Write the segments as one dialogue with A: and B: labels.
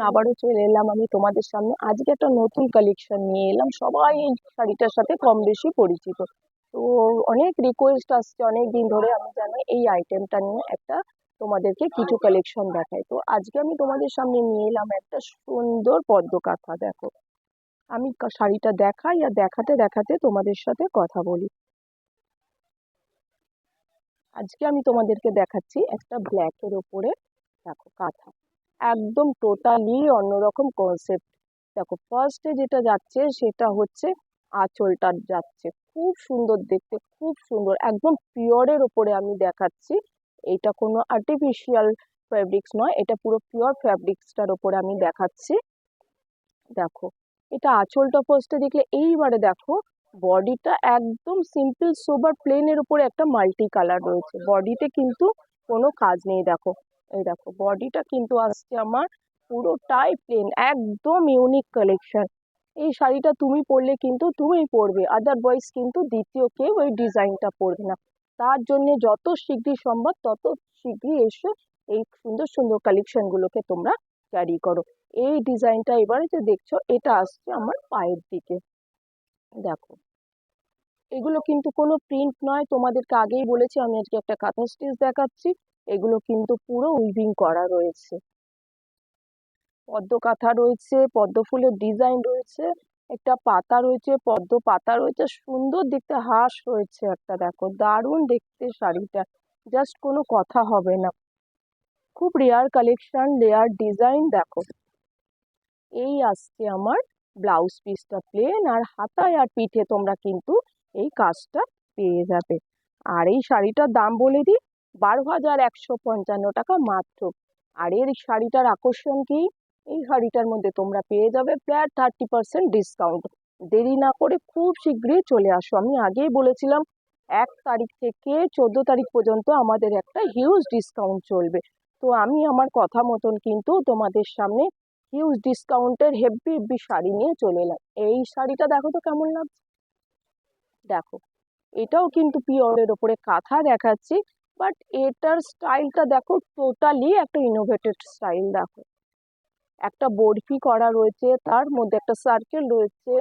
A: আবারও চলে এলাম আমি তোমাদের সামনে। আজকে একটা নতুন কালেকশন নিয়ে এলাম। সবাই এই শাড়িটার সাথে কম বেশি পরিচিত। তো অনেক রিকোয়েস্ট আসছে অনেক দিন ধরে, আমি জানি এই আইটেমটা নিয়ে একটা তোমাদেরকে কিছু কালেকশন দেখাই। তো আজকে আমি তোমাদের সামনে নিয়ে এলাম একটা সুন্দর পদ্ম কাঁথা। দেখো, আমি শাড়িটা দেখাই আর দেখাতে দেখাতে তোমাদের সাথে কথা বলি। আজকে আমি তোমাদেরকে দেখাচ্ছি একটা ব্ল্যাকের ওপরে, দেখো, কাঁথা। একদম টোটালি অন্যরকম কনসেপ্ট। দেখো, ফার্স্টে যেটা যাচ্ছে সেটা হচ্ছে আঁচলটা যাচ্ছে, খুব সুন্দর দেখতে, খুব সুন্দর, একদম পিওরের ওপরে আমি দেখাচ্ছি। এটা কোনো আর্টিফিশিয়াল ফ্যাব্রিক্স নয়, এটা পুরো পিওর ফ্যাব্রিক্সটার ওপরে আমি দেখাচ্ছি। দেখো, এটা আঁচলটা ফার্স্টে দেখলে, এইবারে দেখো বডিটা একদম সিম্পল সোবার প্লেনের উপরে একটা মাল্টি কালার রয়েছে। বডিতে কিন্তু কোনো কাজ নেই। দেখো, এই দেখো বডিটা কিন্তু আসছে আমার পুরোটাই প্লেন, একদম ইউনিক কালেকশন। এই শাড়িটা তুমি পরলে কিন্তু তুমিই পরবে, আদারওয়াইজ কিন্তু দ্বিতীয় কেউ এই ডিজাইনটা পরবে না। তার জন্য যত শীঘ্রই সম্ভব তত শীঘ্রই এসে এই সুন্দর সুন্দর কালেকশন গুলোকে তোমরা ক্যারি করো। এই ডিজাইনটা এবারে যে দেখছো, এটা আসছে আমার পায়ের দিকে। দেখো, এগুলো কিন্তু কোনো প্রিন্ট নয়, তোমাদেরকে আগেই বলেছি আমি আজকে একটা কাঁথা স্টিচ দেখাচ্ছি। এগুলো কিন্তু পুরো উইভিং করা রয়েছে, পদ্ম কাঁথা রয়েছে, পদ্ম ফুলের ডিজাইন রয়েছে, একটা পাতা রয়েছে, পদ্ম পাতা রয়েছে, সুন্দর দেখতে হাঁস রয়েছে একটা। দেখো, দারুণ দেখতে শাড়িটা, জাস্ট কোনো কথা হবে না। খুব রেয়ার কালেকশন, রেয়ার ডিজাইন। দেখো, এই আসছে আমার ব্লাউজ পিসটা প্লেন, আর হাতায় আর পিঠে তোমরা কিন্তু এই কাজটা পেয়ে যাবে। আর এই শাড়িটার দাম বলে দিই, 12,155 টাকা মাত্র। আর এই শাড়িটার আকর্ষণ কি, এই শাড়িটার মধ্যে তোমরা পেয়ে যাবে ফ্ল্যাট 30% ডিসকাউন্ট। দেরি না করে খুব শীঘ্রই চলে আসো। আমি আগেই বলেছিলাম 1 তারিখ থেকে 14 তারিখ পর্যন্ত আমাদের একটা হিউজ ডিসকাউন্ট চলবে। তো আমি আমার কথা মতন কিন্তু তোমাদের সামনে হিউজ ডিসকাউন্টের হেভি হেভি শাড়ি নিয়ে চলে এলাম। এই শাড়িটা দেখো তো কেমন লাগছে। দেখো, এটাও কিন্তু পিওরের ওপরে কাঁথা দেখাচ্ছি, বাট এটার স্টাইলটা দেখো, টোটালি একটা ইনোভেটেড স্টাইল। দেখো, একটা বরফি করা রয়েছে, তার মধ্যে একটা সার্কেল রয়েছে,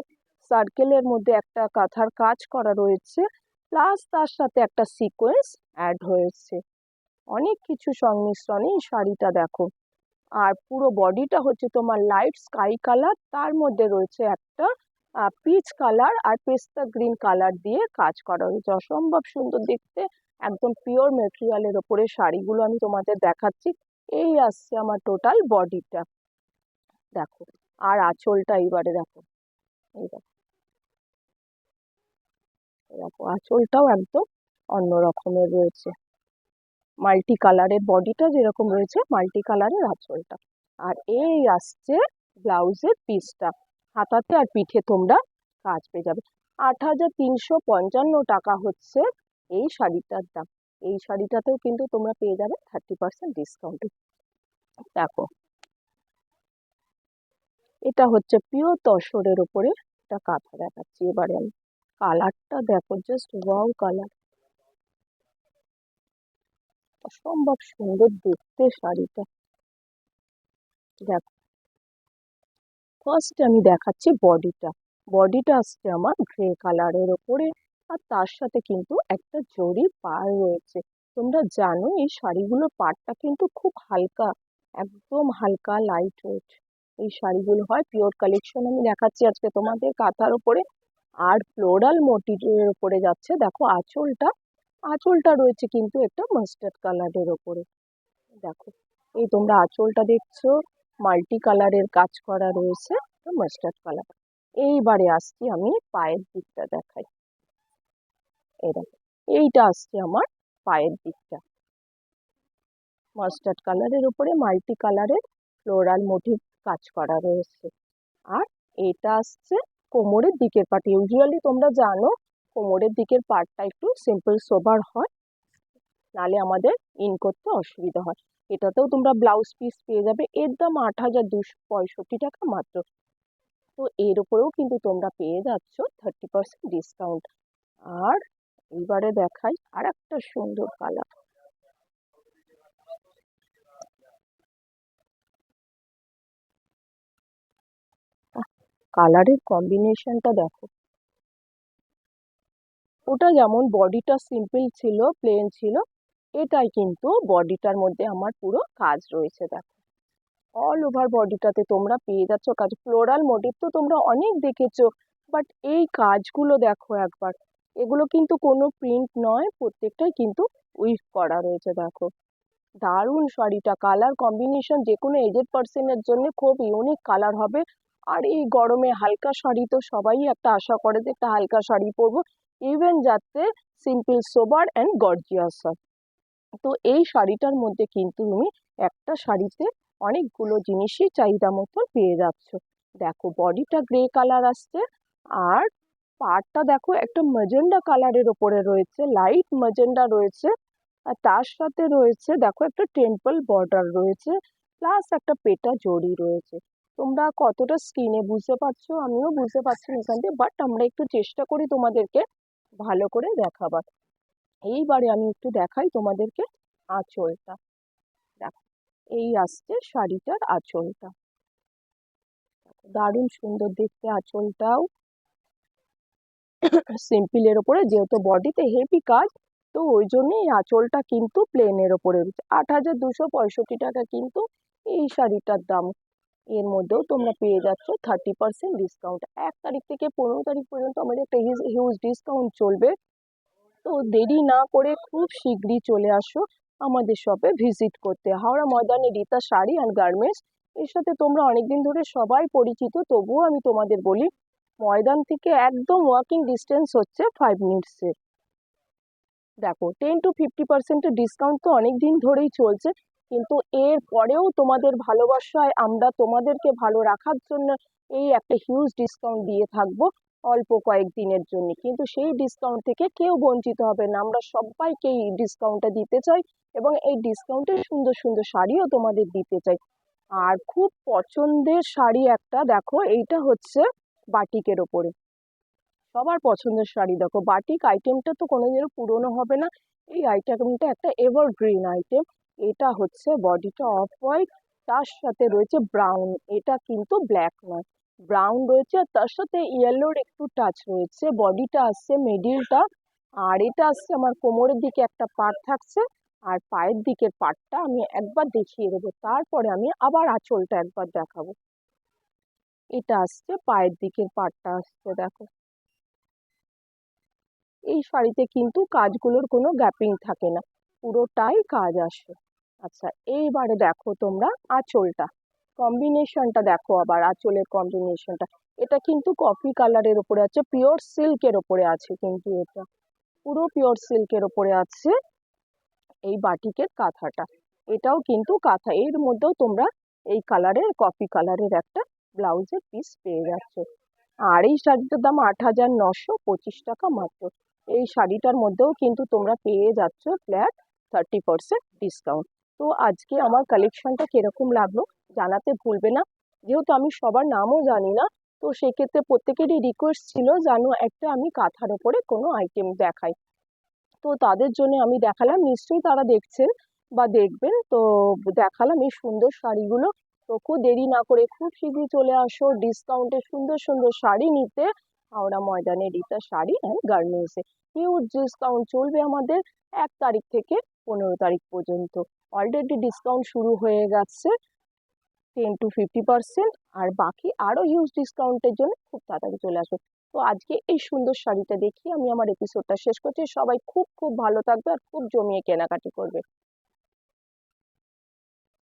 A: সার্কেলের মধ্যে একটা কাঁথার কাজ করা রয়েছে, প্লাস তার সাথে একটা সিকোয়েন্স অ্যাড হয়েছে। অনেক কিছু সংমিশ্রণে এই শাড়িটা দেখো। আর পুরো বডিটা হচ্ছে তোমার লাইট স্কাই কালার, তার মধ্যে রয়েছে একটা পিচ কালার আর পেস্তা গ্রিন কালার দিয়ে কাজ করা হয়েছে, অসম্ভব সুন্দর দেখতে। একদম পিওর মেটেরিয়ালের ওপরে শাড়িগুলো আমি তোমাদের দেখাচ্ছি। এই আসছে আমার টোটাল বডিটা। দেখো, আর আঁচলটা এইবারে দেখো, এই দেখো, এই দেখো আঁচলটাও একদম অন্য রকমের রয়েছে। মাল্টি কালারের বডিটা যেরকম রয়েছে, মাল্টি কালারের আঁচলটা। আর এই আসছে ব্লাউজের পিসটা, হাতাতে আর পিঠে তোমরা কাজ পেয়ে যাবে। 8,355 টাকা হচ্ছে এই শাড়িটার দাম। এই শাড়িটাতেও কিন্তু তোমরা পেয়ে যাবে 30% ডিসকাউন্ট। দেখো, এটা হচ্ছে পিওর তসরের উপরে একটা কাঁথা দেখাচ্ছি এবারে আমি। কালারটা দেখো, জাস্ট ওয়াও কালার, অসম্ভব সুন্দর দেখতে শাড়িটা। দেখো, ফার্স্ট আমি দেখাচ্ছি বডিটা। বডিটা আসছে আমার গ্রে কালারের ওপরে, আর তার সাথে কিন্তু একটা জরি পাড় রয়েছে। তোমরা জানো এই শাড়িগুলোর পাড়টা কিন্তু খুব হালকা, একদম হালকা লাইট ওয়েট এই শাড়িগুলো হয়। পিওর কালেকশন আমি দেখাচ্ছি আজকে তোমাদের কাঁথার ওপরে। আর ফ্লোরাল মোটিভের ওপরে যাচ্ছে। দেখো, আঁচলটা, আঁচলটা রয়েছে কিন্তু একটা মাস্টার্ড কালারের ওপরে। দেখো, এই তোমরা আঁচলটা দেখছো, মাল্টি কালারের কাজ করা রয়েছে, মাস্টার্ড কালার। এইবারে আসছি আমি পায়ের দিকটা দেখাই। এই দেখো, এইটা আসছে আমার পায়ের দিকটা, মাস্টার্ড কালারের উপরে মাল্টি কালারের ফ্লোরাল মোটিভ কাজ করা রয়েছে। আর এটা আসছে কোমরের দিকের পার্ট। ইউজুয়ালি তোমরা জানো কোমরের দিকের পার্টটা একটু সিম্পল সোবার হয়, নালে আমাদের ইন করতে অসুবিধা হয়। এটাতেও তোমরা ব্লাউজ পিস পেয়ে যাবে, এর দাম 8,265 টাকা মাত্র। তো এর উপরেও কিন্তু তোমরা পেয়ে যাচ্ছ 30% ডিসকাউন্ট। আর এইবারে দেখাই আর একটা সুন্দর কালার। কালারের কম্বিনেশনটা দেখো। ওটা যেমন বডিটা সিম্পল ছিল, প্লেন ছিল, এটাই কিন্তু বডিটার মধ্যে আমার পুরো কাজ রয়েছে দেখো। অল ওভার বডিটাতে তোমরা পেয়ে যাচ্ছ কাজ। ফ্লোরাল মোটিভ তো তোমরা অনেক দেখেছো, বাট এই কাজগুলো দেখো একবার। এগুলো কিন্তু কোনো প্রিন্ট নয়, প্রত্যেকটাই কিন্তু উইভ করা রয়েছে দেখো। দারুণ শাড়িটা, কালার কম্বিনেশন যে কোনো এজেড পার্সনের জন্য খুব ইউনিক কালার হবে। আর এই গরমে হালকা শাড়ি তো সবাই একটা আশা করে যে একটা হালকা শাড়ি পরবো, ইভেন যাতে সিম্পল সোবার অ্যান্ড গর্জিয়াস হয়। তো এই শাড়িটার মধ্যে কিন্তু তুমি একটা শাড়িতে অনেকগুলো জিনিসই চাহিদা মতো পেয়ে যাচ্ছ। দেখো বডিটা গ্রে কালার আসছে, আর পাড়টা দেখো একটা ম্যাজেন্ডা কালারের ওপরে রয়েছে, লাইট ম্যাজেন্ডা রয়েছে। আর তার সাথে রয়েছে দেখো একটা টেম্পল বর্ডার রয়েছে, প্লাস একটা পেটা জড়ি রয়েছে। তোমরা কতটা স্ক্রিনে বুঝতে পারছো আমিও বুঝতে পারছি না এখান থেকে, বাট আমরা একটু চেষ্টা করি তোমাদেরকে ভালো করে দেখাবার। এইবারে আমি একটু দেখাই তোমাদেরকে আঁচলটা। দেখো, এই আসছে শাড়িটার আঁচলটা। দারুণ সুন্দর দেখতে আঁচলটাও। সিম্পলের ওপরে যেহেতু বডিতে হেভি কাজ, তো ওই জন্যই এই আঁচলটা কিন্তু প্লেনের ওপরে রয়েছে। 8,265 টাকা কিন্তু এই শাড়িটার দাম। এর মধ্যেও তোমরা পেয়ে যাচ্ছ 30% ডিসকাউন্ট। 1 তারিখ থেকে 15 তারিখ পর্যন্ত আমাদের একটা হিউজ ডিসকাউন্ট চলবে। তো দেরি না করে খুব শীঘ্রই চলে আসো আমাদের শপে ভিজিট করতে। হাওড়া ময়দানে রীতা শাড়ি অ্যান্ড গার্মেন্টস, এর সাথে তোমরা অনেকদিন ধরে সবাই পরিচিত, তবুও আমি তোমাদের বলি, ময়দান থেকে একদম ওয়াকিং ডিস্টেন্স হচ্ছে 5 মিনিটসের। দেখো 10 to 50% ডিসকাউন্ট তো অনেক দিন ধরেই চলছে, কিন্তু এর পরেও তোমাদের ভালোবাসায় আমরা তোমাদেরকে ভালো রাখার জন্য এই একটা হিউজ ডিসকাউন্ট দিয়ে থাকবো অল্প কয়েকদিনের জন্য। কিন্তু সেই ডিসকাউন্ট থেকে কেউ বঞ্চিত হবে না, আমরা সবাইকে এই ডিসকাউন্টটা দিতে চাই, এবং এই ডিসকাউন্টে সুন্দর সুন্দর শাড়িও তোমাদের দিতে চাই। আর খুব পছন্দের শাড়ি একটা দেখো, এইটা হচ্ছে বাটিকের ওপরে। সবার পছন্দের শাড়ি দেখো, বাটিক আইটেমটা তো কোনোদিনও পুরনো হবে না। এই আইটেমটা একটা এভারগ্রিন আইটেম। এটা হচ্ছে বডিটা অফ হোয়াইট, তার সাথে রয়েছে ব্রাউন, এটা কিন্তু ব্ল্যাক নয়, ব্রাউন রয়েছে, আর তার সাথে ইয়েলোর একটু টাচ রয়েছে। বডিটা আসছে মিডিলটা, আর এটা আসছে আমার কোমরের দিকে একটা পার্ট থাকছে, আর পায়ের দিকের পার্টটা আমি একবার দেখিয়ে দেবো, তারপরে আমি আবার আঁচলটা একবার দেখাবো। এটা আসছে পায়ের দিকের পার্টটা আসছে দেখো। এই শাড়িতে কিন্তু কাজগুলোর কোনো গ্যাপিং থাকে না, পুরোটাই কাজ আসে। আচ্ছা, এইবারে দেখো তোমরা আঁচলটা, কম্বিনেশনটা দেখো, আবার আঁচলের কম্বিনেশনটা। এটা কিন্তু কফি কালারের ওপরে আছে, পিওর সিল্কের ওপরে আছে, কিন্তু এটা পুরো পিওর সিল্কের ওপরে আছে এই বাটিকের কাঁথাটা। এটাও কিন্তু কাঁথা, এর মধ্যেও তোমরা এই কালারের কফি কালারের একটা ব্লাউজের পিস পেয়ে যাচ্ছ। আর এই শাড়িটার দাম 8,925 টাকা মাত্র। এই শাড়িটার মধ্যেও কিন্তু তোমরা পেয়ে যাচ্ছ ফ্ল্যাট 30% ডিসকাউন্ট। তো আজকে আমার কালেকশনটা কিরকম লাগলো জানাতে ভুলবে না। যেহেতু আমি সবার নামও জানি না, তো সেক্ষেত্রে প্রত্যেকেরই রিকোয়েস্ট ছিল যেন একটা আমি কাঁথার ওপরে কোনো আইটেম দেখাই। তো তাদের জন্য আমি দেখালাম, নিশ্চয়ই তারা দেখছেন বা দেখবেন, তো দেখালাম এই সুন্দর শাড়িগুলো। তো খুব দেরি না করে খুব শীঘ্রই চলে আসো ডিসকাউন্টে সুন্দর সুন্দর শাড়ি নিতে হাওড়া ময়দানে রীতা শাড়ি অ্যান্ড গার্মেন্টসে। হিউজ ডিসকাউন্ট চলবে আমাদের 1 তারিখ থেকে 15 তারিখ পর্যন্ত। অলরেডি ডিসকাউন্ট শুরু হয়ে গেছে 10 to 50%, আর বাকি আরো হিউজ ডিসকাউন্টের জন্য খুব তাড়াতাড়ি চলে আসবে। তো আজকে এই সুন্দর শাড়িটা দেখিয়ে আমি আমার এপিসোডটা শেষ করছি। সবাই খুব খুব ভালো থাকবে আর খুব জমিয়ে কেনাকাটি করবে।